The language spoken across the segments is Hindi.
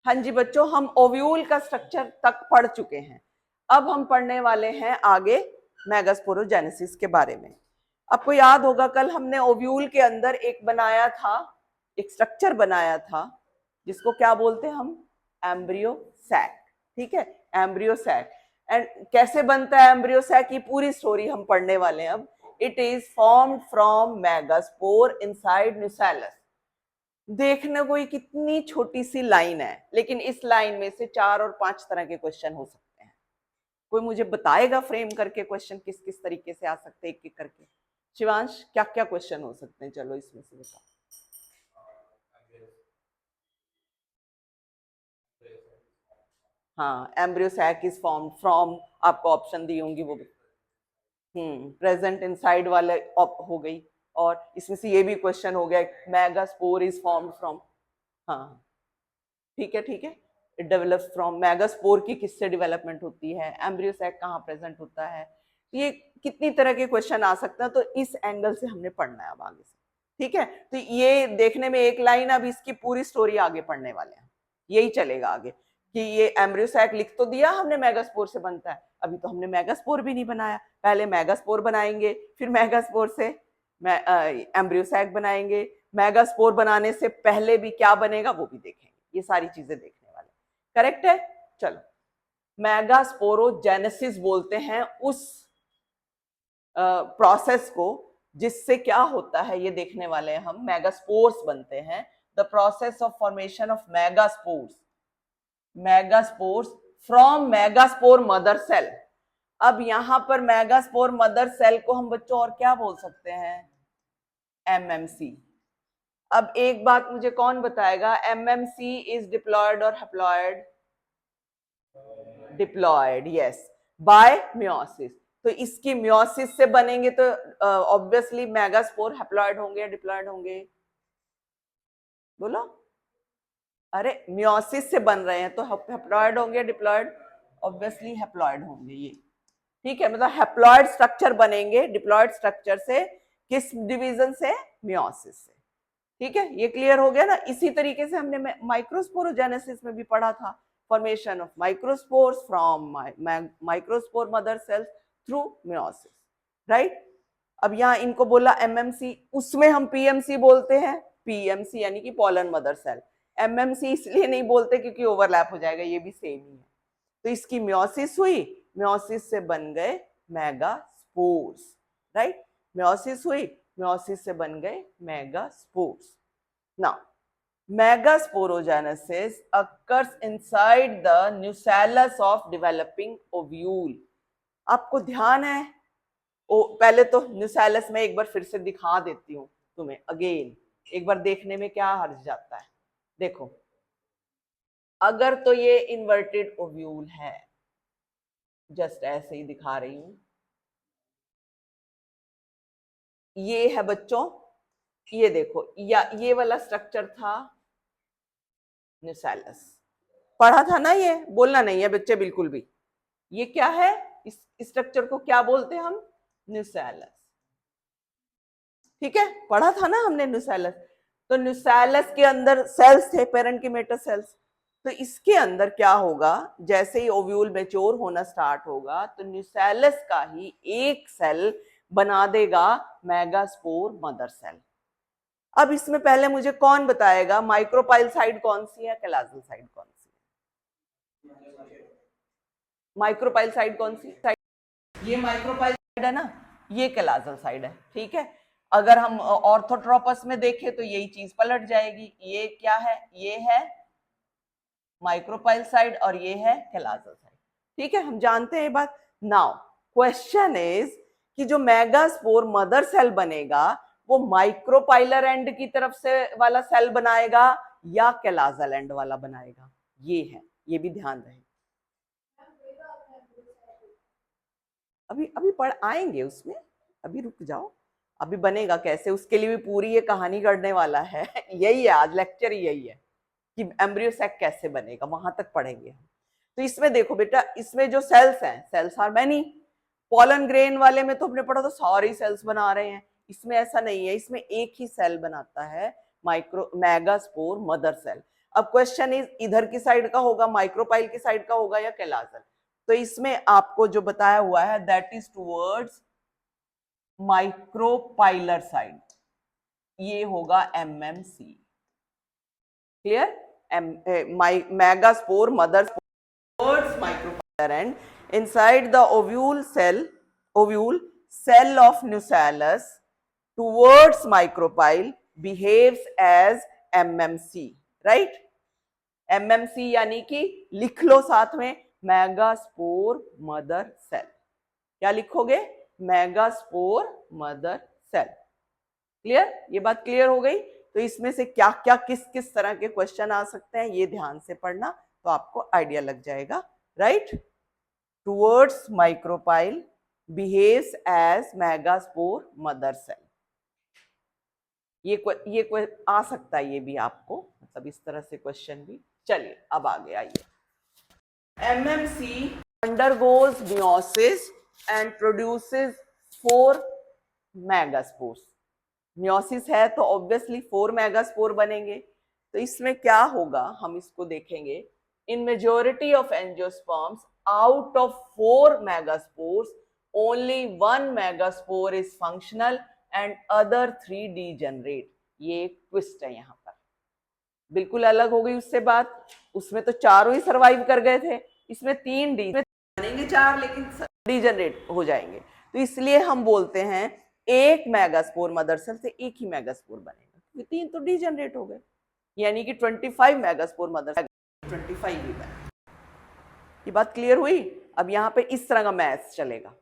हाँ जी बच्चों, हम ओव्यूल का स्ट्रक्चर तक पढ़ चुके हैं। अब हम पढ़ने वाले हैं आगे मेगास्पोरोजेनेसिस के बारे में। आपको याद होगा कल हमने ओव्यूल के अंदर एक बनाया था, एक स्ट्रक्चर बनाया था जिसको क्या बोलते हैं हम, एम्ब्रियो सैक। ठीक है, एम्ब्रियो सैक। एंड कैसे बनता है एम्ब्रियो सैक, ये पूरी स्टोरी हम पढ़ने वाले हैं अब। It is formed from megaspore inside nucellus. देखने को ये कितनी छोटी सी लाइन है, लेकिन इस लाइन में से 4 और 5 तरह के क्वेश्चन हो सकते हैं। कोई मुझे बताएगा फ्रेम करके क्वेश्चन किस किस तरीके से आ सकते हैं, एक एक करके। शिवांश, क्या क्या क्वेश्चन हो सकते हैं, चलो इसमें से बताओ। हाँ, embryo sac is formed from, आपको ऑप्शन दी होंगी वो भी। प्रेजेंट इनसाइड वाले हो गई। और इसमें से ये भी क्वेश्चन हो गया, मेगास्पोर इज फॉर्म्ड फ्रॉम। हाँ ठीक है ठीक है, इट डेवलप्स फ्रॉम। मेगास्पोर की किससे डेवलपमेंट होती है, एम्ब्रियो सैक कहाँ प्रेजेंट होता है। ये कितनी तरह के क्वेश्चन आ सकते हैं, तो इस एंगल से हमने पढ़ना है अब आगे से। ठीक है, तो ये देखने में एक लाइन, अब इसकी पूरी स्टोरी आगे पढ़ने वाले हैं। यही चलेगा आगे कि ये एम्ब्रियो सैक लिख तो दिया हमने मेगास्पोर से बनता है, अभी तो हमने मेगास्पोर भी नहीं बनाया। पहले मेगास्पोर बनाएंगे, फिर मेगास्पोर से एम्ब्रियो सैक बनाएंगे। मेगास्पोर बनाने से पहले भी क्या बनेगा वो भी देखेंगे। ये सारी चीजें देखने वाले। करेक्ट है, चलो। मेगास्पोरोजेनेसिस बोलते हैं उस प्रोसेस को जिससे क्या होता है ये देखने वाले हैं हम। मेगास्पोर्स बनते हैं, the process of formation of megaspores. Megaspores from megaspore mother cell. अब यहां पर मेगास्पोर मदर सेल को हम बच्चों और क्या बोल सकते हैं, एमएमसी। अब एक बात मुझे कौन बताएगा, एमएमसी इज डिप्लॉयड और haploid? Diploid, yes, by meiosis. तो इसकी मियोसिस से बनेंगे तो ऑब्वियसली मेगास्पोर हैप्लॉयड होंगे या डिप्लॉयड होंगे, बोलो। अरे मियोसिस से बन रहे हैं तो हैप्लॉयड होंगे डिप्लॉयड? ऑब्वियसली हैप्लॉयड होंगे ये। ठीक है, मतलब हैप्लॉयड स्ट्रक्चर बनेंगे डिप्लॉयड स्ट्रक्चर से। किस डिवीजन से, मियोसिस से। ठीक है, ये क्लियर हो गया ना। इसी तरीके से हमने माइक्रोस्पोरोजेनेसिस में भी पढ़ा था, formation of microspores from microspore mother cells through meiosis, right. अब यहाँ इनको बोला एमएमसी, उसमें हम पीएमसी बोलते हैं। पीएमसी यानी कि पोलन मदर सेल। एमएमसी इसलिए नहीं बोलते क्योंकि ओवरलैप हो जाएगा, ये भी सेम ही है। तो इसकी मियोसिस हुई, मियोसिस से बन गए मेगास्पोर्स, राइट। मियोसिस हुई, मियोसिस से बन गए megaspores. Now megasporogenesis occurs inside the nucellus of developing ovule। आपको ध्यान है, पहले तो न्यूसेलस में एक बार फिर से दिखा देती हूँ तुम्हें अगेन, एक बार देखने में क्या हर्ज जाता है। देखो, अगर तो ये इन्वर्टेड ओव्यूल है, जस्ट ऐसे ही दिखा रही हूं, ये है बच्चों, ये देखो, या ये वाला स्ट्रक्चर था न्यूसेलस। पढ़ा था ना, ये बोलना नहीं है बच्चे बिल्कुल भी। ये क्या है, इस स्ट्रक्चर को क्या बोलते हैं हम, न्यूसेलस। ठीक है, पढ़ा था ना हमने न्यूसेलस। तो न्यूसेलस के अंदर सेल्स थे, पेरेंकिमेटस सेल्स। तो इसके अंदर क्या होगा, जैसे ही ओव्यूल मैच्योर होना स्टार्ट होगा तो न्यूसेलस का ही एक सेल बना देगा मेगास्पोर मदर सेल। अब इसमें पहले मुझे कौन बताएगा, माइक्रोपाइल साइड कौन सी है, कैलाजल साइड कौन सी है? माइक्रोपाइल साइड कौन सी साइड, ये माइक्रोपाइल साइड है ना, ये कैलाजल साइड है। ठीक है, अगर हम ऑर्थोट्रोपस में देखें तो यही चीज पलट जाएगी। ये क्या है, ये है माइक्रोपाइल साइड और ये है कैलाजल साइड। ठीक है, हम जानते हैं ये बात। नाउ क्वेश्चन इज कि जो मेगास्पोर मदर सेल बनेगा वो माइक्रोपाइलर एंड की तरफ से वाला सेल बनाएगा या कैलाजल एंड वाला बनाएगा, ये है, ये भी ध्यान रहे। अभी अभी पढ़ आएंगे उसमें, अभी रुक जाओ। अभी बनेगा कैसे, उसके लिए भी पूरी ये कहानी करने वाला है। यही है आज लेक्चर, यही है कि एम्ब्रियो सैक कैसे बनेगा, वहां तक पढ़ेंगे हम। तो इसमें देखो बेटा, इसमें जो सेल्स हैं, cells are many. Pollen grain वाले में तो हमने पढ़ा था सारी सेल्स बना रहे हैं, इसमें ऐसा नहीं है, इसमें एक ही सेल बनाता है, माइक्रो मेगास्पोर मदर सेल। अब क्वेश्चन इज इधर की साइड का होगा, माइक्रोपाइल की साइड का होगा या कैलाजल। तो इसमें आपको जो बताया हुआ है that is towards micropylar side, ये होगा MMC. Clear? Megaspore mother towards micropylar and inside the ovule cell of nucellus towards micropyle behaves as MMC, right? MMC यानी कि लिख लो साथ में, मेगास्पोर मदर सेल। क्या लिखोगे? Megaspore mother cell. क्लियर? ये बात क्लियर हो गई। तो इसमें से क्या क्या किस किस तरह के क्वेश्चन आ सकते हैं ये ध्यान से पढ़ना, तो आपको आइडिया लग जाएगा, right? Towards micropyle behaves as megaspore mother cell. ये आ सकता है, ये भी आपको मतलब इस तरह से क्वेश्चन भी। चलिए अब आगे आइए। MMC undergoes meiosis and produces 4 megaspores. Meiosis है तो ऑब्वियसली 4 मेगास्पोर बनेंगे। तो इसमें क्या होगा हम इसको देखेंगे। इन majority of angiosperms out of 4 megaspores only 1 megaspore is functional and other 3 degenerate. ये एक ट्विस्ट है यहाँ पर, बिल्कुल अलग हो गई उससे बात। उसमें तो चारों ही सरवाइव कर गए थे, इसमें 3 डी बनेंगे, 4 लेकिन डीजेनरेट हो जाएंगे। तो इसलिए हम बोलते हैं एक मेगास्पोर मदर सेल से एक ही मेगास्पोर बनेगा, क्योंकि 3 तो डीजेनरेट हो गए, यानी कि 25 मेगास्पोर मदर सेल 25 ही बने। ये बात क्लियर हुई? अब यहाँ पे इस तरह का मैथ्स चलेगा।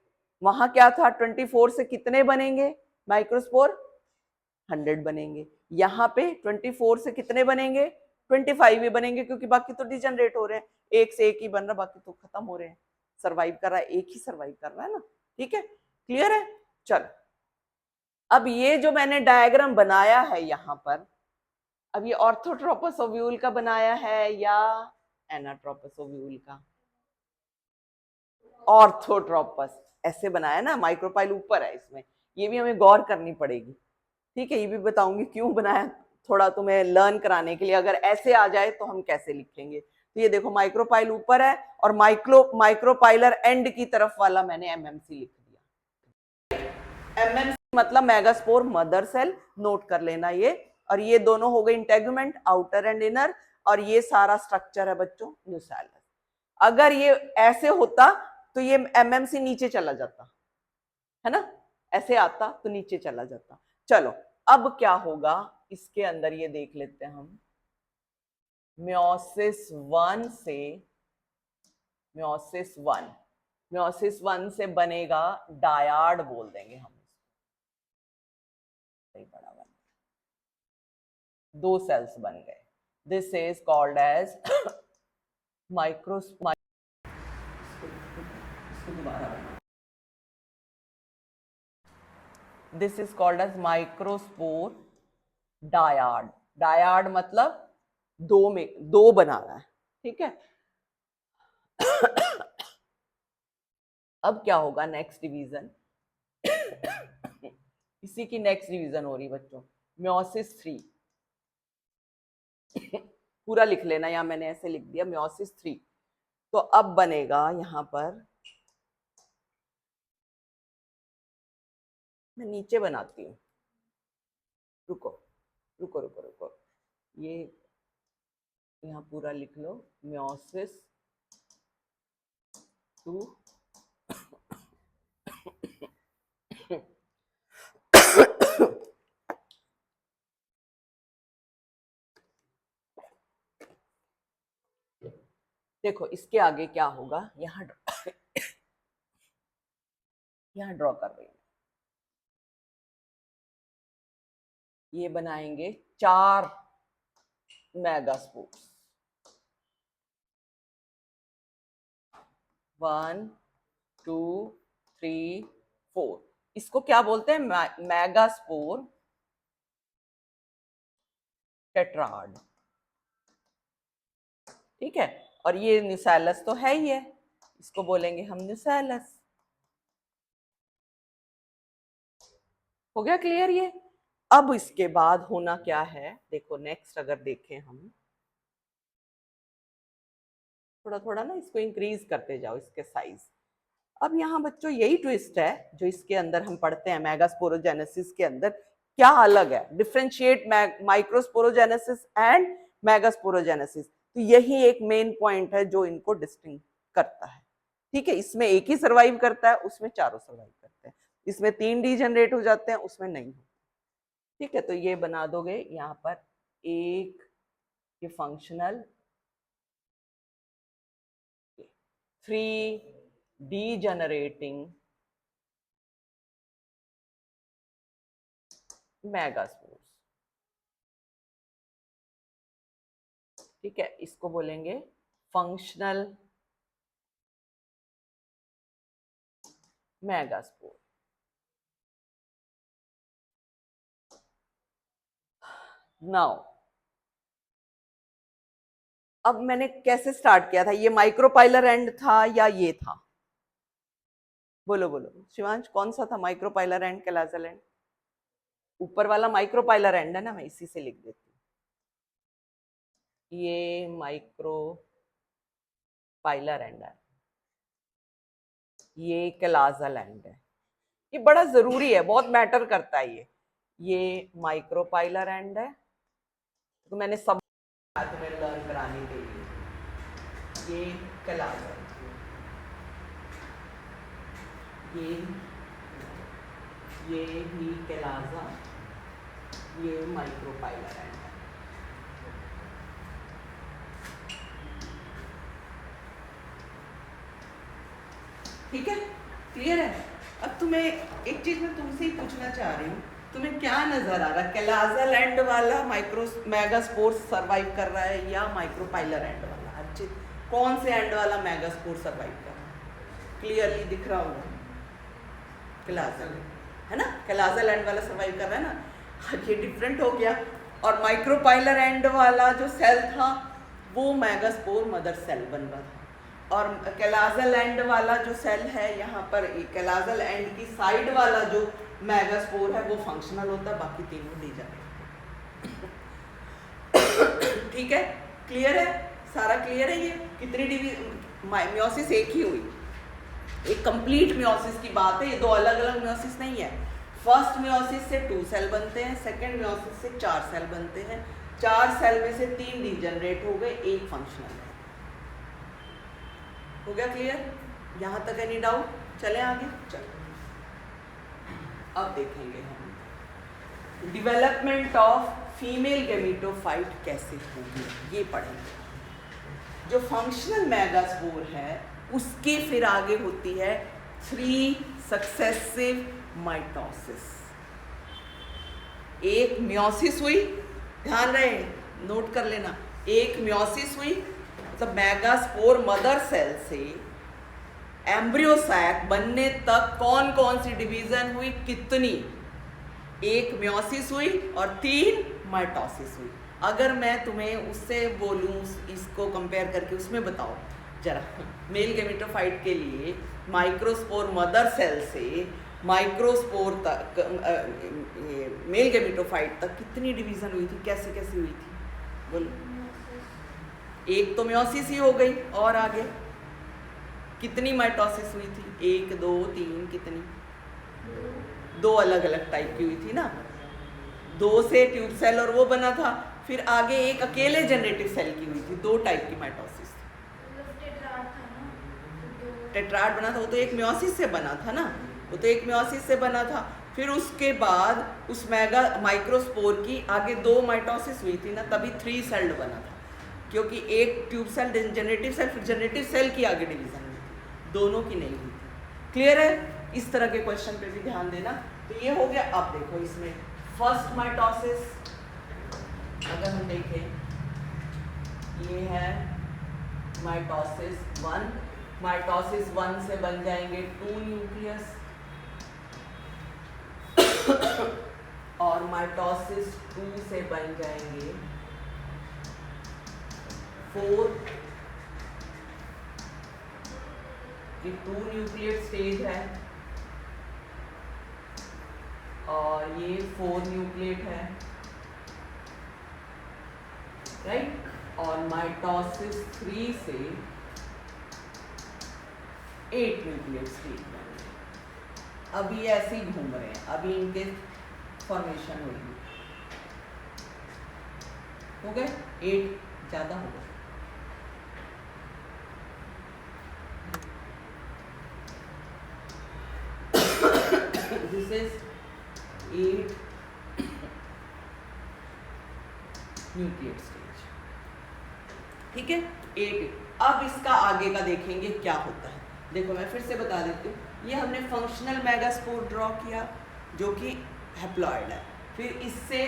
वहां क्या था, 24 से कितने बनेंगे माइक्रोस्पोर? 100 बनेंगे। यहाँ पे 24 से कितने बनेंगे? 25 ही बनेंगे, क्योंकि बाकी तो डिजनरेट हो रहे हैं, एक से एक ही बन रहा, बाकी तो खत्म हो रहे हैं। सरवाइव कर रहा है, एक ही सरवाइव कर रहा है ना। ठीक है, क्लियर है? चलो अब ये जो मैंने डायग्राम बनाया है यहाँ पर, अब ये ऑर्थोट्रोपस ओव्यूल का बनाया है या एनाट्रोपस ओव्यूल का? ऑर्थोट्रोपस ऐसे बनाया ना, माइक्रोपाइल ऊपर है इसमें, ये भी हमें गौर करनी पड़ेगी। ठीक है, ये भी बताऊंगी क्यों बनाया, थोड़ा तुम्हें लर्न कराने के लिए। अगर ऐसे आ जाए तो हम कैसे लिखेंगे। तो ये देखो माइक्रोपाइल ऊपर है और माइक्रोपाइलर एंड की तरफ वाला मैंने एमएमसी लिख दिया। एमएमसी मतलब मेगास्पोर मदर सेल, नोट कर लेना ये। और ये दोनों हो गए इंटेगुमेंट, आउटर एंड इनर, और ये सारा स्ट्रक्चर है बच्चों न्यूसेलस। अगर ये ऐसे होता तो ये एमएमसी नीचे चला जाता है ना, ऐसे आता तो नीचे चला जाता। चलो अब क्या होगा इसके अंदर ये देख लेते हैं हम। मियोसिस 1 से मियोसिस 1 से बनेगा डायाड, बोल देंगे हम, बड़ा बन, 2 सेल्स बन गए। This is called as microspore. This is called as microspore dyad. Dyad मतलब 2 में 2 बना रहा है। ठीक है, अब क्या होगा नेक्स्ट डिवीजन, इसी की नेक्स्ट डिवीजन हो रही बच्चों, मियोसिस 3। पूरा लिख लेना, या मैंने ऐसे लिख दिया मियोसिस 3। तो अब बनेगा यहां पर, मैं नीचे बनाती हूँ, रुको रुको रुको रुको, ये यहाँ पूरा लिख लो, मियोसिस 2 देखो इसके आगे क्या होगा, यहाँ यहाँ ड्रॉ कर रही हूँ। ये बनाएंगे 4 मेगास्पोर्स, 1 2 3 4। इसको क्या बोलते हैं, मेगास्पोर टेट्राड। ठीक है, और ये न्यूसेलस तो है ही है, इसको बोलेंगे हम न्यूसेलस। हो गया क्लियर ये? अब इसके बाद होना क्या है, देखो नेक्स्ट अगर देखें हम, थोड़ा थोड़ा ना इसको इंक्रीज करते जाओ इसके साइज। अब यहाँ बच्चों यही ट्विस्ट है जो इसके अंदर हम पढ़ते हैं मेगास्पोरोजेनेसिस के अंदर क्या अलग है, डिफरेंशिएट माइक्रोस्पोरोजेनेसिस एंड मेगास्पोरोजेनेसिस। तो यही एक मेन पॉइंट है जो इनको डिस्टिंग करता है। ठीक है, इसमें एक ही सर्वाइव करता है, उसमें चारों सर्वाइव करते हैं, इसमें 3 डीजनरेट हो जाते हैं, उसमें नहीं होते। ठीक है, तो ये बना दोगे यहाँ पर एक ये फंक्शनल 3 डीजनरेटिंग मेगास्पोर्स। ठीक है, इसको बोलेंगे फंक्शनल मेगास्पोर। नाउ अब मैंने कैसे स्टार्ट किया था, ये माइक्रोपाइलर एंड था या ये था? बोलो बोलो शिवांश, कौन सा था माइक्रोपाइलर एंड कैलाजल एंड? ऊपर वाला माइक्रोपाइलर एंड है ना, मैं इसी से लिख देती हूँ, ये माइक्रोपाइलर एंड है, ये कैलाजल एंड है। ये बड़ा जरूरी है, बहुत मैटर करता है ये माइक्रोपाइलर एंड है, तो मैंने सब तुम्हें लर्न कराने के लिए ये कैलाजल, ये ही कैलाजा, ये माइक्रोपाइलर एंड है। ठीक है, क्लियर है? अब तुम्हें एक चीज मैं तुमसे ही पूछना चाह रही हूँ, तुम्हें क्या नजर आ रहा है, कैलाजल एंड वाला मेगास्पोर सर्वाइव कर रहा है या माइक्रोपाइलर एंड वाला? अच्छे, कौन से एंड वाला मेगास्पोर सर्वाइव कर रहा है? क्लियरली दिख रहा होगा कैलाजल, है ना, कैलाजल एंड वाला सर्वाइव कर रहा है ना। अब ये डिफरेंट हो गया, और माइक्रोपाइलर एंड वाला जो सेल था वो मेगास्पोर मदर सेल बन रहा था, और कैलाजल एंड वाला जो सेल है यहाँ पर, कैलाजल एंड की साइड वाला जो मेगास्पोर है वो फंक्शनल होता है, बाकी तीनों डीजनरेट। ठीक है, क्लियर है, सारा क्लियर है? ये कितनी म्योसिस एक ही हुई, एक कंप्लीट म्योसिस की बात है, ये दो अलग अलग म्योसिस नहीं है। फर्स्ट म्योसिस से 2 सेल बनते हैं, सेकेंड म्योसिस से 4 सेल बनते हैं, 4 सेल में से 3 डीजनरेट हो गए, एक फंक्शनल है। हो गया क्लियर? यहां तक एनी डाउट? चले आगे, चलो अब देखेंगे हम डेवलपमेंट ऑफ फीमेल गैमेटोफाइट कैसे होगी, ये पढ़ेंगे। जो फंक्शनल मेगास्पोर है उसके फिर आगे होती है 3 सक्सेसिव माइटोसिस। एक म्योसिस हुई, ध्यान रहे, नोट कर लेना, एक म्योसिस हुई, मतलब मेगास्पोर मदर सेल से एम्ब्रियो सैक बनने तक कौन कौन सी डिवीजन हुई, कितनी? एक म्योसिस हुई और 3 माइटोसिस हुई। अगर मैं तुम्हें उससे बोलूं, इसको कंपेयर करके उसमें बताओ जरा, मेल गैमेटोफाइट के लिए माइक्रोस्पोर मदर सेल से माइक्रोस्पोर तक, मेल गैमेटोफाइट तक कितनी डिवीजन हुई थी, कैसे कैसे हुई थी? बोलो। एक तो म्योसिस ही हो गई, और आगे कितनी माइटोसिस हुई थी? 1 2 3, कितनी? 2 अलग अलग टाइप की हुई थी ना, 2 से ट्यूब सेल और वो बना था, फिर आगे एक अकेले जनरेटिव सेल की हुई थी, 2 टाइप की माइटोसिस थी। टेट्राड बना था, वो तो एक म्योसिस से बना था ना, वो तो एक म्योसिस से बना था। फिर उसके बाद उस माइक्रोस्पोर की आगे 2 माइटोसिस हुई थी ना, तभी 3 सेल्ड बना था, क्योंकि एक ट्यूब सेल जनरेटिव सेल, फिर जनरेटिव सेल की आगे डिवीजन हुई थी, दोनों की नहीं हुई थी। क्लियर है? इस तरह के क्वेश्चन पे भी ध्यान देना। तो ये हो गया। अब देखो इसमें फर्स्ट माइटोसिस अगर हम देखें, ये है माइटोसिस 1, माइटोसिस 1 से बन जाएंगे 2 न्यूक्लियस और माइटोसिस 2 से बन जाएंगे 4, ये 2 न्यूक्लियस स्टेज है और ये 4 न्यूक्लियट है, राइट। और माइटोसिस 3 से 8 न्यूक्लियर स्टेज बनेंगे। अभी ऐसे ही घूम रहे हैं, अभी इनके फॉर्मेशन होगी, हो गए 8, ज्यादा हो गए। दिस इज 8 न्यूक्लियर स्टेज, ठीक है 8। अब इसका आगे का देखेंगे क्या होता है। देखो मैं फिर से बता देती हूँ, ये हमने फंक्शनल मेगास्पोर ड्रॉ किया जो कि हैप्लॉइड है, फिर इससे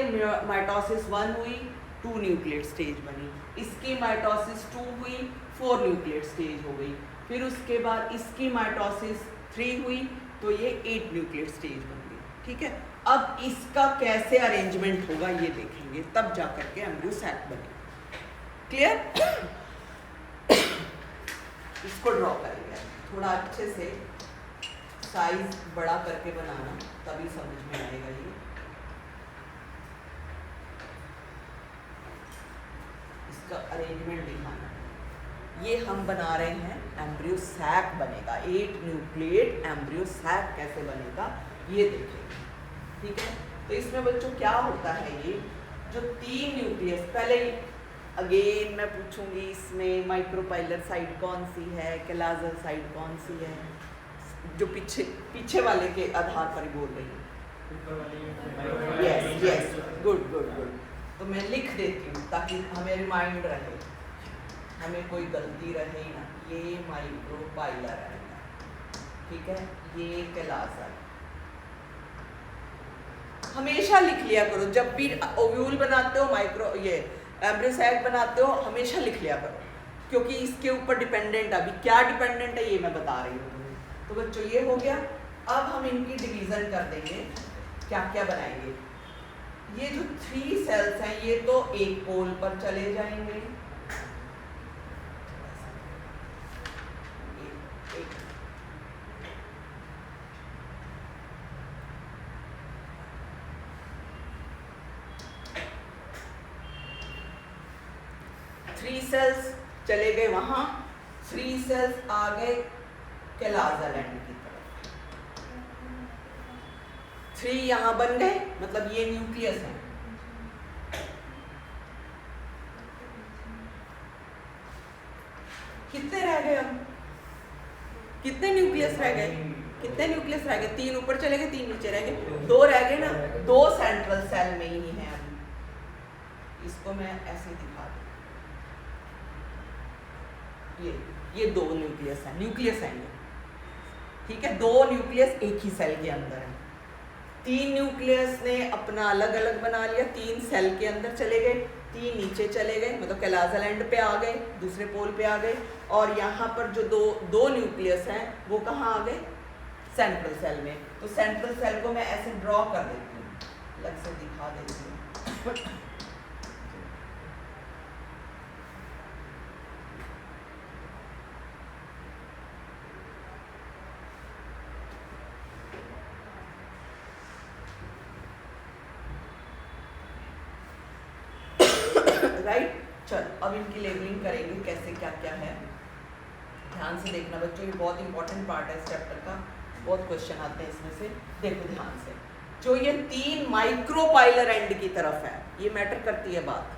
माइटोसिस 1 हुई, 2 न्यूक्लियर स्टेज बनी, इसकी माइटोसिस 2 हुई, 4 न्यूक्लियर स्टेज हो गई, फिर उसके बाद इसकी माइटोसिस 3 हुई तो ये 8 न्यूक्लियर स्टेज बन गई, ठीक है। अब इसका कैसे अरेंजमेंट होगा ये देखेंगे, तब जाकर के एम्ब्रियो सैक बनेगा। क्लियर? इसको ड्रॉ करेंगे, थोड़ा अच्छे से साइज बड़ा करके बनाना, तभी समझ में आएगा। ये इसका अरेंजमेंट दिखाना, ये हम बना रहे हैं एम्ब्रियो सैक बनेगा, 8 न्यूक्लिएट एम्ब्रियो सैक कैसे बनेगा ये देखेंगे, ठीक है। तो इसमें बच्चों क्या होता है, ये जो 3 न्यूक्लियस, पहले अगेन मैं पूछूंगी इसमें माइक्रोपाइलर साइड कौन सी है, कैलाजल साइड कौन सी है, जो पीछे वाले के आधार पर ही बोल रही हूँ। Yes yes, good good good. तो मैं लिख देती हूँ ताकि हमें रिमाइंड रहे, हमें कोई गलती रहे ना। ये माइक्रोपाइलर है, ठीक है, ये कैलाजल। हमेशा लिख लिया करो जब भी ओव्यूल बनाते हो, ये एम्ब्रियो सैक बनाते हो, हमेशा लिख लिया करो, क्योंकि इसके ऊपर डिपेंडेंट, अभी क्या डिपेंडेंट है ये मैं बता रही हूँ। तो बच्चों ये हो गया। अब हम इनकी डिवीजन कर देंगे, क्या क्या बनाएंगे। ये जो 3 सेल्स हैं ये तो एक पोल पर चले जाएंगे, सेल्स चले गए वहां, 3 सेल्स आ गए कैलाजल एंड की तरफ, 3 यहां बन गए, मतलब ये न्यूक्लियस है। कितने रह गए अब, कितने न्यूक्लियस रह गए, कितने न्यूक्लियस रह गए, 3 ऊपर चले गए, 3 नीचे रह गए, 2 रह गए ना, 2 सेंट्रल सेल में ही है। अभी इसको मैं ऐसे दिखा दूं, ये 2 न्यूक्लियस है, न्यूक्लियस है ये, ठीक है। 2 न्यूक्लियस एक ही सेल के अंदर है, 3 न्यूक्लियस ने अपना अलग अलग बना लिया, 3 सेल के अंदर चले गए, 3 नीचे चले गए, मतलब कैलाजल एंड पे आ गए, दूसरे पोल पे आ गए, और यहाँ पर जो दो न्यूक्लियस हैं वो कहाँ आ गए, सेंट्रल सेल में। तो सेंट्रल सेल को मैं ऐसे ड्रॉ कर देती हूँ, अलग से दिखा देती हूँ। राइट, चलो अब इनकी लेबलिंग करेंगे, कैसे क्या क्या है, ध्यान से देखना बच्चों, ये बहुत इंपॉर्टेंट पार्ट है इस चैप्टर का, बहुत क्वेश्चन आते हैं इसमें से। देखो ध्यान से, जो ये 3 माइक्रोपाइलर एंड की तरफ है, ये मैटर करती है बात,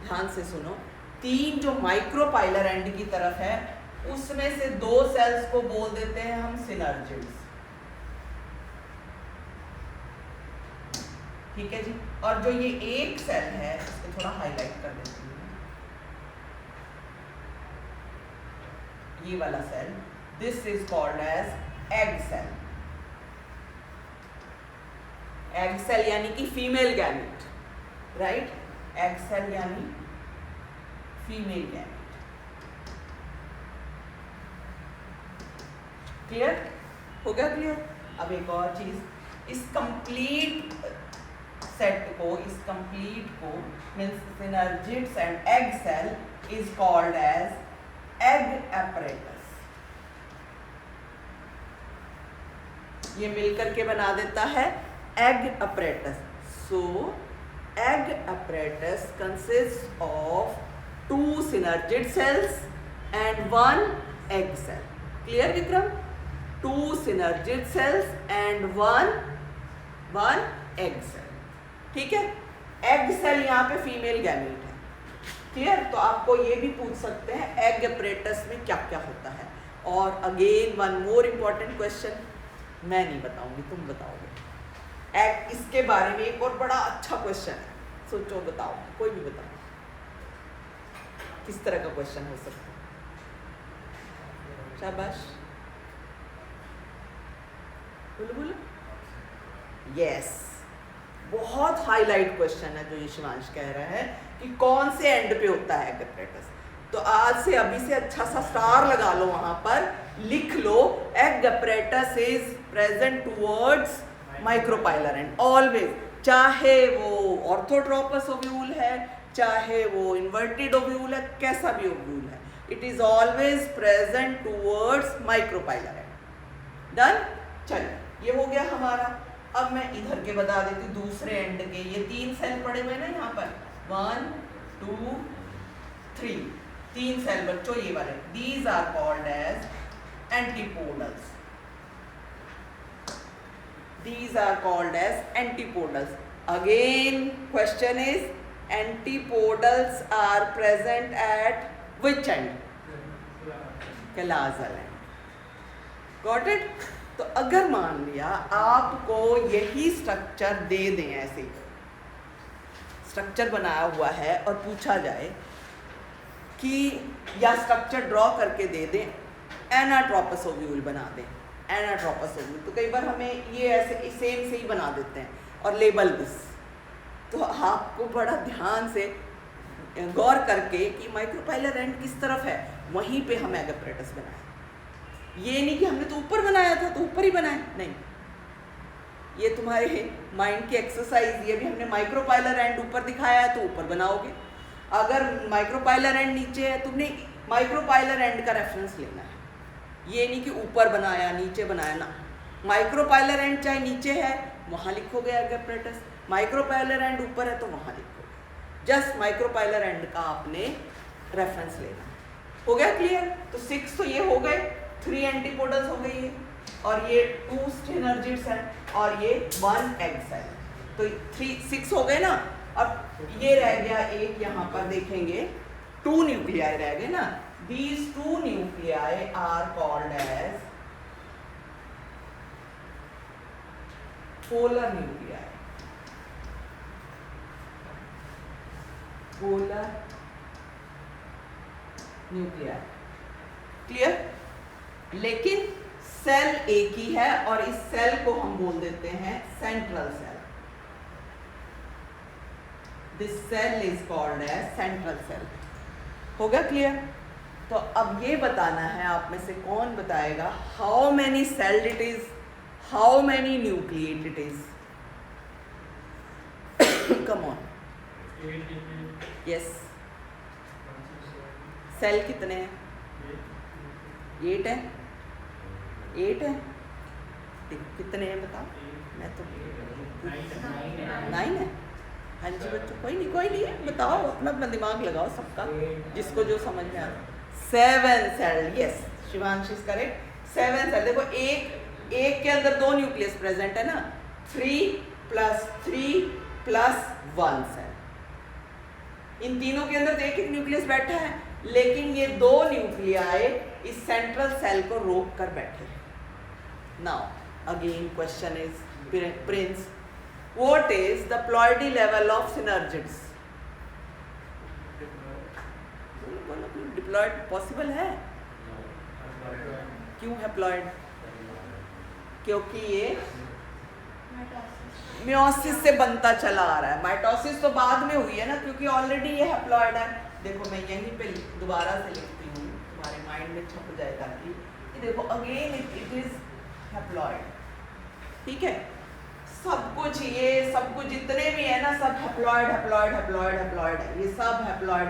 ध्यान से सुनो। 3 जो माइक्रोपाइलर एंड की तरफ है, उसमें से 2 सेल्स को बोल देते हैं हम सिनर्जिड्स, ठीक है जी। और जो ये एक सेल है, इसको थोड़ा हाईलाइट कर देती हूँ, ये वाला cell, this is called as egg cell. Egg cell यानी कि female gamete, right, egg cell यानी फीमेल गैमेट। क्लियर हो गया? क्लियर। अब एक और चीज, इस कंप्लीट सेट को, इस कंप्लीट को means synergids and egg cell is called as egg apparatus। ये मिलकर के बना देता है egg apparatus। So egg apparatus consists of 2 synergid cells and 1 egg cell। Clear Vikram? 2 synergid cells and 1 egg cell. ठीक है, एग सेल यहाँ पे फीमेल गैमेट है, क्लियर। तो आपको ये भी पूछ सकते हैं एग अपरेटस में क्या क्या होता है। और again one more important question, मैं नहीं बताऊंगी, तुम बताओगे। एग, इसके बारे में एक और बड़ा अच्छा क्वेश्चन है, सोचो, बताओ, कोई भी बताओ किस तरह का क्वेश्चन हो सकता है। शाबाश, बोलो बोलो। यस, बहुत हाईलाइट क्वेश्चन है जो ये शिवांश कह रहा है कि कौन से एंड पे होता है एग अपरेटस। तो आज से अभी से अच्छा सा स्टार लगा लो, वहां पर लिख लो egg apparatus is present towards micropylar end, always, चाहे वो ऑर्थोट्रोपस ओव्यूल है, चाहे वो इन्वर्टेड ओव्यूल है, कैसा भी ओव्यूल है, it is always present towards micropylar and. Done, चलिए ये हो गया हमारा। अब मैं इधर के बता देती हूँ, दूसरे एंड के। ये 3 सेल पड़े हुए ना यहाँ पर, 1 2 3, 3 सेल बच्चों ये वाले, these are called as antipodals. These are called as antipodals. Again, question is, antipodals are present at which end? Calasal end. Got it? तो अगर मान लिया आपको यही स्ट्रक्चर दे दें, ऐसे स्ट्रक्चर बनाया हुआ है और पूछा जाए कि या स्ट्रक्चर ड्रॉ करके दे दें, एनाट्रोपस ओव्यूल बना दें, एनाट्रोपस ओव्यूल, तो कई बार हमें ये ऐसे सेम से ही बना देते हैं और लेबल दिस। तो आपको बड़ा ध्यान से गौर करके कि माइक्रोपाइलर एंड किस तरफ है, वहीं पे हम एग अपरेटस बनाए। ये नहीं कि हमने तो ऊपर बनाया था तो ऊपर ही बनाए, नहीं, ये तुम्हारे माइंड की एक्सरसाइज। ये भी हमने माइक्रोपाइलर एंड ऊपर दिखाया है तो ऊपर बनाओगे, अगर माइक्रोपाइलर एंड नीचे है तुमने माइक्रोपाइलर एंड का रेफरेंस लेना है, ये नहीं कि ऊपर बनाया नीचे बनाया ना। माइक्रोपाइलर एंड चाहे नीचे है वहाँ लिखोगे एग अपरेटस, माइक्रोपाइलर एंड ऊपर है तो वहाँ लिखोगे। जस्ट माइक्रोपाइलर एंड का आपने रेफरेंस लेना। हो गया क्लियर? तो 6 तो ये हो गए, 3 एंटीपोडल्स हो गई है, और ये 2 सिनर्जिड्स हैं और ये 1 एग सेल। तो 6 हो गए ना। अब ये रह गया एक, यहाँ पर देखेंगे 2 न्यूक्लियाई रह गए ना। These 2 nuclei are called as polar nuclei. Polar nuclei. Clear? लेकिन सेल एक ही है और इस सेल को हम बोल देते हैं central cell. This cell is called as central cell. हो गया क्लियर? तो अब ये बताना है आप में से कौन बताएगा how many celled it is, how many nucleate it is. Come on, yes, cell कितने हैं? 8 है, 8 है, कितने हैं बताओ? मैं तो 9 है। हाँ जी बच्चों, कोई नहीं बताओ, अपना दिमाग लगाओ सबका, जिसको जो समझ में आ रहा है। 7 cell, yes, Shivansh is correct, 7 cell. देखो एक के अंदर 2 न्यूक्लियस प्रेजेंट है ना, 3 + 3 + 1 सेल। इन तीनों के अंदर तो एक न्यूक्लियस बैठा है, लेकिन ये 2 न्यूक्लियाई इस सेंट्रल सेल को रोक कर बैठे हैं। Now again question is, Prince, what is the ploidy level of synergids? Diploid possible है? क्यों हैप्लॉयड? क्योंकि ये मियोसिस से बनता चला आ रहा है। माइटोसिस तो बाद में हुई है ना, क्योंकि ऑलरेडी ये हैप्लॉयड है। देखो मैं यहीं पे दोबारा से लिखती हूँ, तुम्हारे माइंड में छप जाए ताकि देखो अगेन इट इज हैप्लॉयड। ठीक है, सब कुछ जितने भी है ना, सब हैप्लॉयड है, ये सब हैप्लॉयड।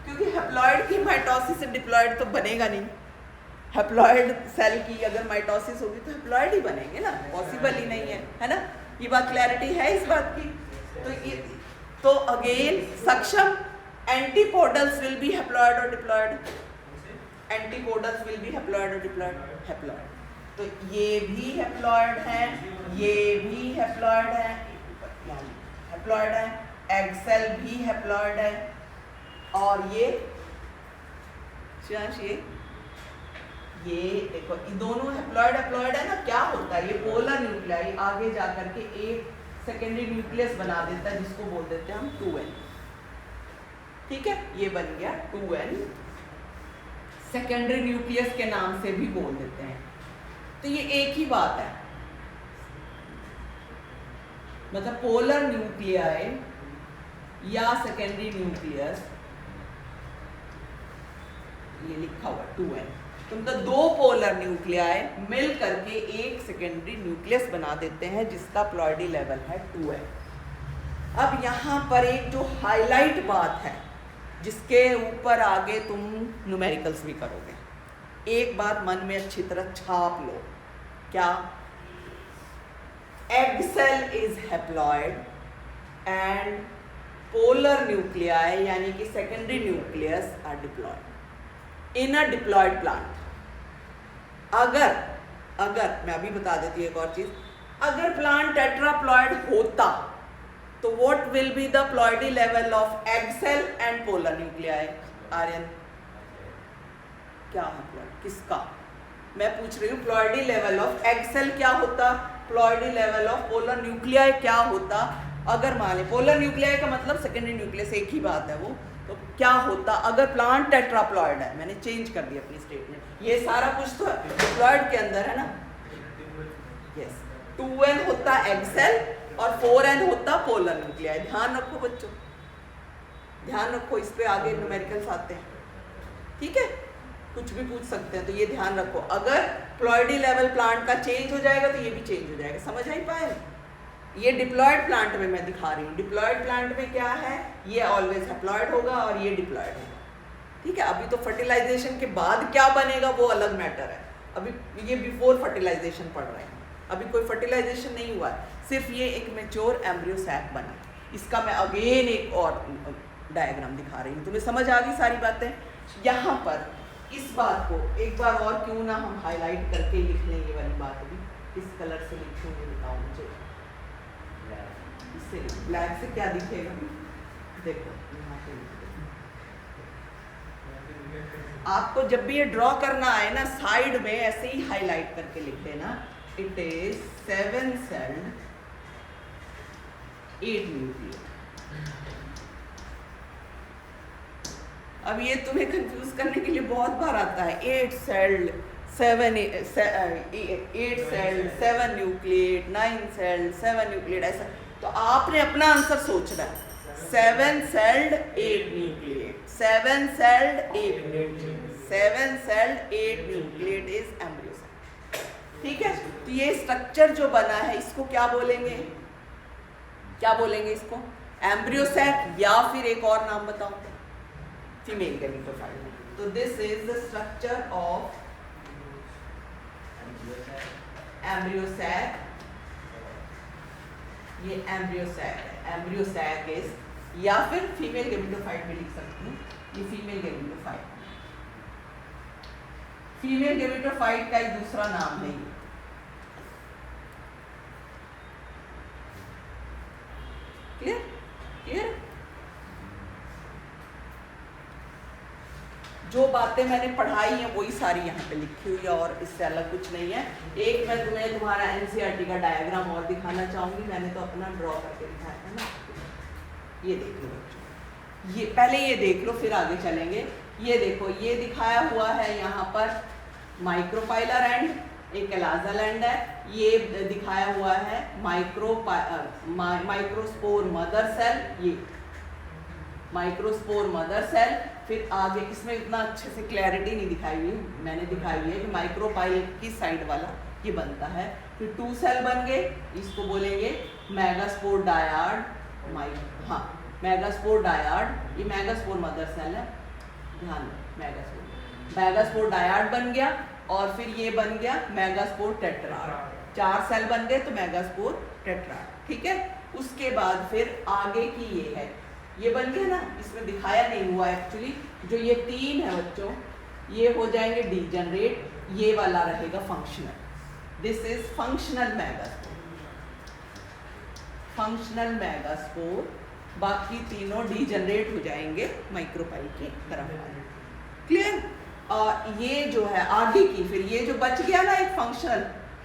क्योंकि हैप्लॉयड की माइटोसिस से डिप्लॉयड तो बनेगा नहीं। हैप्लॉयड सेल की अगर माइटोसिस होगी तो हैप्लॉयड ही बनेंगे ना, पॉसिबल ही नहीं है ना। ये बात क्लैरिटी है इस बात की? तो again Saksham, antipodals will be haploid और diploid? Antipodals will be haploid और डिप्लॉयड? हैप्लॉयड। तो ये भी हैप्लॉइड है, ये भी हैप्लॉइड है, हैप्लॉइड है, एग सेल भी हैप्लॉइड है, और ये देखो ये दोनों हैप्लॉइड हैप्लॉइड है ना। क्या होता है, ये पोलर न्यूक्लियाई आगे जाकर के एक सेकेंडरी न्यूक्लियस बना देता है जिसको बोल देते हैं हम 2n। ठीक है, ये बन गया 2n, सेकेंडरी न्यूक्लियस के नाम से भी बोल देते हैं। तो ये एक ही बात है, मतलब पोलर न्यूक्लियाई या सेकेंडरी न्यूक्लियस, ये लिखा हुआ 2n, तो मतलब दो पोलर न्यूक्लियाई मिल करके एक सेकेंडरी न्यूक्लियस बना देते हैं जिसका प्लॉइडी लेवल है 2n। अब यहाँ पर एक जो हाईलाइट बात है जिसके ऊपर आगे तुम न्यूमेरिकल्स भी करोगे, एक बात मन में अच्छी तरह छाप लो, क्या? Egg cell is haploid and polar nuclei यानी कि secondary nucleus are diploid in a diploid plant. अगर मैं अभी बता देती हूँ एक और चीज, अगर प्लांट टेट्राप्लॉयड होता तो what will be the ploidy level of egg cell and polar nuclei? Aryan क्या है किसका? मैं पूछ रही हूँ ploidy level of egg cell क्या होता, ploidy level of polar nuclei क्या होता। अगर मान ले पोलर न्यूक्लियाई का मतलब सेकेंडरी न्यूक्लियस, एक ही बात है वो, तो क्या होता अगर प्लांट टेट्राप्लॉयड है? मैंने चेंज कर दिया अपनी स्टेटमेंट, ये सारा कुछ तो डिप्लॉयड के अंदर है ना। यस, 2n होता एग सेल और 4n होता पोलर न्यूक्लियाई। ध्यान रखो बच्चों, ध्यान रखो, इस पे आगे न्यूमेरिकल्स आते हैं। ठीक है, कुछ भी पूछ सकते हैं, तो ये ध्यान रखो, अगर प्लॉइडी लेवल प्लांट का चेंज हो जाएगा तो ये भी चेंज हो जाएगा। समझ आई पाए? ये डिप्लॉयड प्लांट में मैं दिखा रही हूँ, डिप्लॉयड प्लांट में क्या है, ये ऑलवेज हैप्लॉयड होगा और ये डिप्लॉयड होगा। ठीक है, अभी तो फर्टिलाइजेशन के बाद क्या बनेगा वो अलग मैटर है, अभी ये बिफोर फर्टिलाइजेशन पढ़ रहे हैं, अभी कोई फर्टिलाइजेशन नहीं हुआ है, सिर्फ ये एक मैच्योर एम्ब्रियो सैक बना। इसका मैं अगेन एक और डायग्राम दिखा रही हूँ, तुम्हें समझ आ गई सारी बातें। यहाँ पर इस बात को एक बार और क्यों ना हम हाईलाइट करके लिख लें, ये वाली बात भी किस कलर से लिखूंगे बताओ मुझे। इससे ब्लैक से क्या दिखेगा, देखो यहाँ पे आपको जब भी ये ड्रॉ करना आए ना, साइड में ऐसे ही हाईलाइट करके लिख देना, इट इज 7 सेल्ड 8 न्यूक्लियस। अब ये तुम्हें कंफ्यूज करने के लिए बहुत बार आता है, 8 सेल्ड 7 न्यूक्लियट, 9 सेल्ड 7 न्यूक्लियट, ऐसा। तो आपने अपना आंसर सोचना है, 7 celled 8 nucleate, 7 celled 8 nucleate, 7 celled 8 nucleate is embryo cell. ठीक है, तो ये स्ट्रक्चर जो बना है इसको क्या बोलेंगे, क्या बोलेंगे इसको? एम्ब्रियो सेक, या फिर एक और नाम बताओ, फीमेल गैमेटोफाइट। तो this is the structure of embryo sac, ये एम्ब्रियो सैक है, एम्ब्रियो सैक इज, या फिर फीमेल गैमेटोफाइट भी लिख सकती हूँ, ये फीमेल गैमेटोफाइट, फीमेल गैमेटोफाइट का एक दूसरा नाम है ये। क्लियर? क्लियर? जो बातें मैंने पढ़ाई हैं वही सारी यहाँ पे लिखी हुई है और इससे अलग कुछ नहीं है। एक मैं तुम्हें तुम्हारा एनसीईआरटी का डायग्राम और दिखाना चाहूंगी, मैंने तो अपना ड्रॉ करके दिखाया था ना, ये देख लो बच्चों, ये पहले ये देख लो फिर आगे चलेंगे। ये देखो, ये दिखाया हुआ है यहाँ पर माइक्रोपाइलर एंड, एक एलाजल एंड है, ये दिखाया हुआ है माइक्रोस्पोर मदर सेल, ये माइक्रोस्पोर मदर सेल। फिर आगे इसमें इतना अच्छे से क्लैरिटी नहीं दिखाई हुई, मैंने दिखाई हुई है कि माइक्रोपाइल की साइड वाला ये बनता है। फिर 2 सेल बन गए, इसको बोलेंगे मेगास्पोर डायाड, हाँ मेगास्पोर डायाड, ये मेगास्पोर मदर सेल है, ध्यान मेगास्पोर डायाड बन गया। और फिर ये बन गया मेगास्पोर टेट्राड, 4 सेल बन गए तो मेगास्पोर टेट्राड। ठीक है, उसके बाद फिर आगे की ये है, ये बन गया ना, इसमें दिखाया नहीं हुआ एक्चुअली, जो ये 3 है बच्चों, ये हो जाएंगे डीजनरेट, ये वाला रहेगा functional. This is functional megaspore, functional megaspore. बाकी तीनों डीजनरेट हो जाएंगे माइक्रोपाइल की तरफ। क्लियर? ये जो है आगे की, फिर ये जो बच गया ना एक फंक्शनल,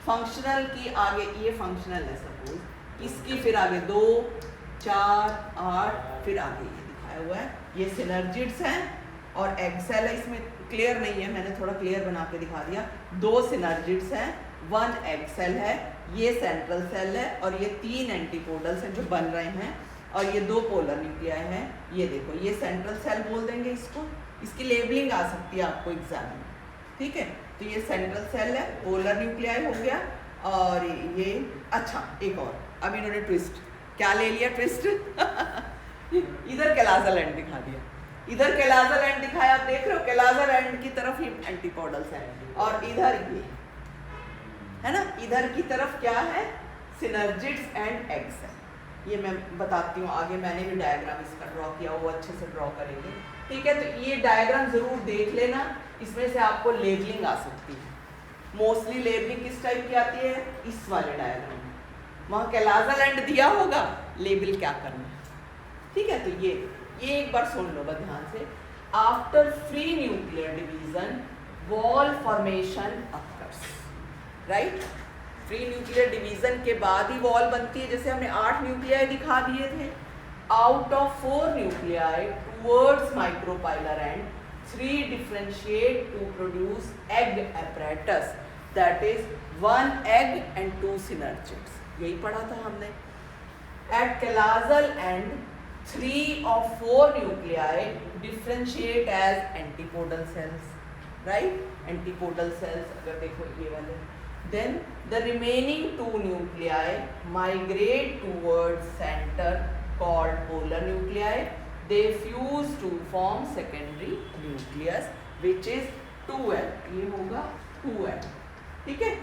फंक्शनल की आगे ये फंक्शनल है सपोज, इसकी फिर आगे 2 4 8, फिर आगे ये दिखाया हुआ है, ये सिनर्जिड्स हैं और एग सेल है। इसमें क्लियर नहीं है, मैंने थोड़ा क्लियर बना के दिखा दिया। 2 सिनर्जिड्स हैं, 1 एग सेल है, ये सेंट्रल सेल है और ये 3 एंटीपोडल्स हैं जो बन रहे हैं और ये 2 पोलर न्यूक्लियाई हैं। ये देखो, ये सेंट्रल सेल बोल देंगे इसको, इसकी लेबलिंग आ सकती है आपको एग्जाम में, ठीक है? तो ये सेंट्रल सेल है, पोलर न्यूक्लियाई हो गया और ये अच्छा एक और, अब इन्होंने ट्विस्ट क्या ले लिया, ट्विस्ट इधर कैलाजल एंड दिखा दिया, इधर कैलाजल एंड दिखाया, आप देख रहे हो कैलाजल एंड की तरफ ही एंटीपोडल्स है और इधर ये है ना, इधर की तरफ क्या है, सिनर्जिड्स एंड एग्स है। ये मैं बताती हूँ आगे, मैंने भी डायग्राम इसका ड्रॉ किया, वो अच्छे से ड्रॉ करेंगे, ठीक है? तो ये डायग्राम जरूर देख लेना, इसमें से आपको लेबलिंग आ सकती है। मोस्टली लेबलिंग किस टाइप की आती है, इस वाले डायग्राम में, वहाँ कैलाजल एंड दिया होगा, लेबल क्या करना है, ठीक है? तो ये एक बार सुन लो बस ध्यान से। After free nuclear division wall formation occurs, right? Free nuclear division के बाद ही वॉल बनती है, जैसे हमने 8 न्यूक्लियाई दिखा दिए थे। Out of 4 nuclei towards micropylar end 3 differentiate to produce egg apparatus, that is 1 egg and 2 synergids. यही पढ़ा था हमने। At chalazal end 3 of 4 nuclei differentiate as antipodal cells, right? Antipodal cells अगर देखो ये वाले, then the remaining 2 nuclei migrate towards center called polar nuclei. They fuse to form secondary nucleus which is 2L, ये होगा 2L, ठीक है?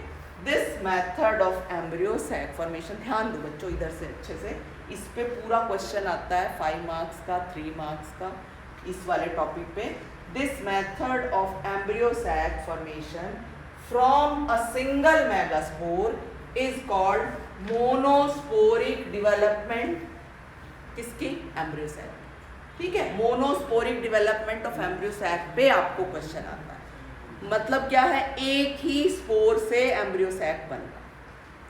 This method of embryo sac formation, ध्यान दो बच्चों इधर से अच्छे से, इस पे पूरा क्वेश्चन आता है 5 मार्क्स का, 3 मार्क्स का, इस वाले टॉपिक पे। This method of embryo sac formation from a single megaspore is called monosporic development, किसकी, एम्ब्रियो सैक, ठीक है? Monosporic development of embryo sac पे आपको क्वेश्चन आता है। मतलब क्या है, एक ही स्पोर से एम्ब्रियो सैक बनना,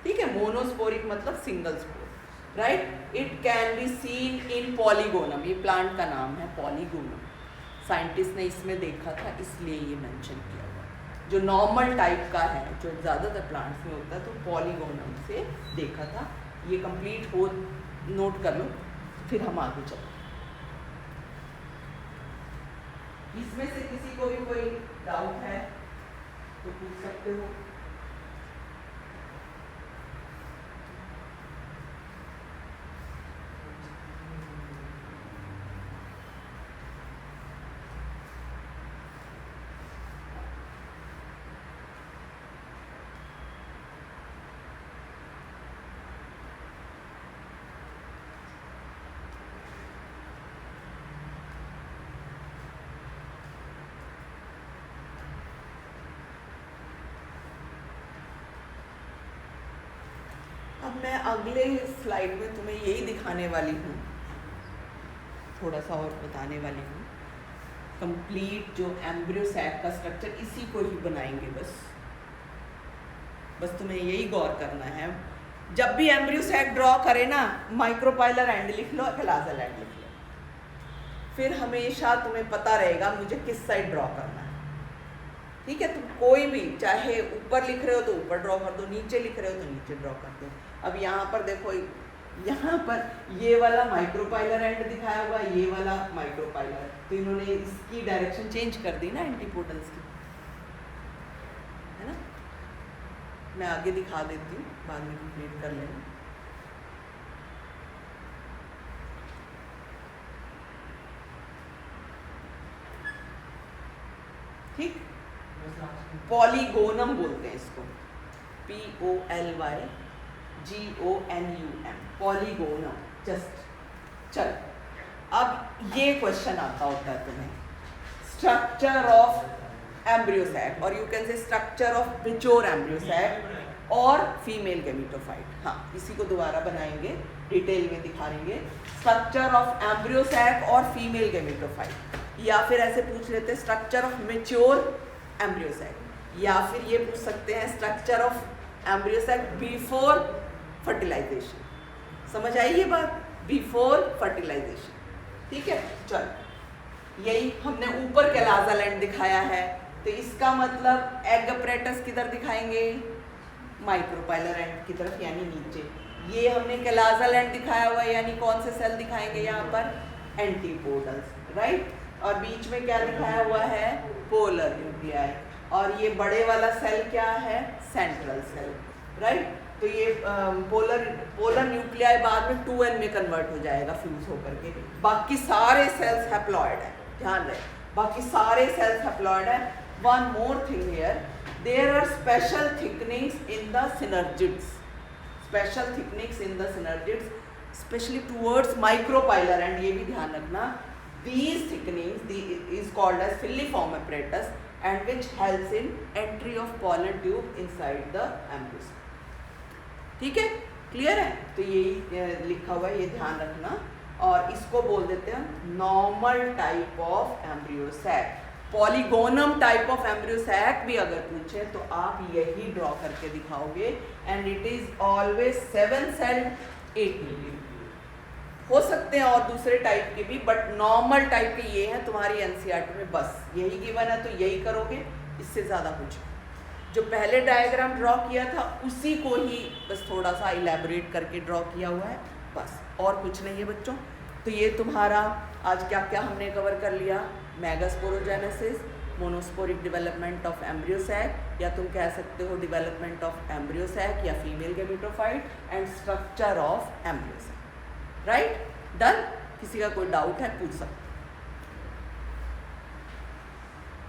ठीक है? मोनोस्पोरिक मतलब single spore, right? It can be seen in Polygonum, ये प्लांट का नाम है पॉलीगोनम, साइंटिस्ट ने इसमें देखा था इसलिए ये मेंशन किया हुआ। जो नॉर्मल टाइप का है, जो ज़्यादातर प्लांट्स में होता है, तो पॉलीगोनम से देखा था। ये कंप्लीट हो, नोट कर लो, फिर हम आगे चलते। इसमें से किसी को भी कोई डाउट है तो पूछ सकते हो। अब मैं अगले स्लाइड में तुम्हें यही दिखाने वाली हूँ, थोड़ा सा और बताने वाली हूँ। कंप्लीट जो एम्ब्रियो सैक का स्ट्रक्चर, इसी को ही बनाएंगे बस तुम्हें यही गौर करना है। जब भी एम्ब्रियो सैक ड्रॉ करे ना, माइक्रोपाइलर एंड लिख लो, कैलाजल एंड लिख लो, फिर हमेशा तुम्हें पता रहेगा मुझे किस साइड ड्रॉ करना है, ठीक है? तुम कोई भी, चाहे ऊपर लिख रहे हो तो ऊपर ड्रॉ कर दो, नीचे लिख रहे हो तो नीचे ड्रॉ कर दो। अब यहाँ पर देखो, यहाँ पर ये वाला माइक्रोपाइलर एंड दिखाया हुआ, ये वाला माइक्रोपाइलर, तो इन्होंने इसकी डायरेक्शन चेंज कर दी ना एंटीपोडल्स की, है ना? मैं आगे दिखा देती हूँ, बाद में कंप्लीट कर लेना। ठीक, पॉलीगोनम बोलते हैं इसको, POLYGONUM, पॉलीगोनम। जस्ट चल, अब ये क्वेश्चन आता होता है तुम्हें, स्ट्रक्चर ऑफ एम्ब्रियो सैक, और you can say structure of mature embryo sac और फीमेल गैमेटोफाइट। हाँ, इसी को दोबारा बनाएंगे, डिटेल में दिखाएंगे। स्ट्रक्चर ऑफ एम्ब्रियो सैक और फीमेल गैमेटोफाइट, या फिर ऐसे पूछ लेते हैं structure of mature embryo sac, या फिर ये पूछ सकते हैं structure of embryo sac before fertilization. समझ आई ये बात? Before fertilization. ठीक है, चलो यही हमने ऊपर कैलाज़ा लैंड दिखाया है, तो इसका मतलब एग अपरेटस किधर दिखाएंगे? माइक्रोपाइलर एंड की तरफ, यानी नीचे। ये हमने कैलाज़ा लैंड दिखाया हुआ है, यानी कौन से सेल दिखाएंगे यहाँ पर? Antipodals, right. और बीच में क्या दिखाया हुआ है? Polar nuclei. और ये बड़े वाला सेल क्या है? Central cell, right. तो ये पोलर न्यूक्लियाई बाद में 2n में कन्वर्ट हो जाएगा फ्यूज होकर के। बाकी सारे सेल्स हैप्लॉइड है, ध्यान रहे, बाकी सारे सेल्स हैप्लॉइड है। One more thing here, there are special thickenings in the synergids, special thickenings in the synergids specially towards micropylar end. ये भी ध्यान रखना, these thicknings is called as filiform apparatus and which helps in entry of pollen tube inside the embryo। ठीक है, क्लियर है? तो यही लिखा हुआ है, ये ध्यान रखना। और इसको बोल देते हैं normal type of embryo sac. Polygonum type of embryo sac भी अगर पूछे तो आप यही ड्रॉ करके दिखाओगे, and it is always 7 cell 8 nucleus. हो सकते हैं और दूसरे टाइप के भी, बट नॉर्मल टाइप के ये हैं तुम्हारी एनसीईआरटी में, बस यही गिवन है तो यही करोगे, इससे ज़्यादा कुछ। जो पहले डायग्राम ड्रॉ किया था उसी को ही बस थोड़ा सा इलेबोरेट करके ड्रॉ किया हुआ है, बस और कुछ नहीं है बच्चों। तो ये तुम्हारा आज क्या क्या हमने कवर कर लिया? Megasporogenesis, monosporic development of embryo sac, या तुम कह सकते हो डेवलपमेंट ऑफ एम्ब्रियो सैक या female gametophyte, and structure of embryo sac. Right, done. किसी का कोई डाउट है पूछ सकते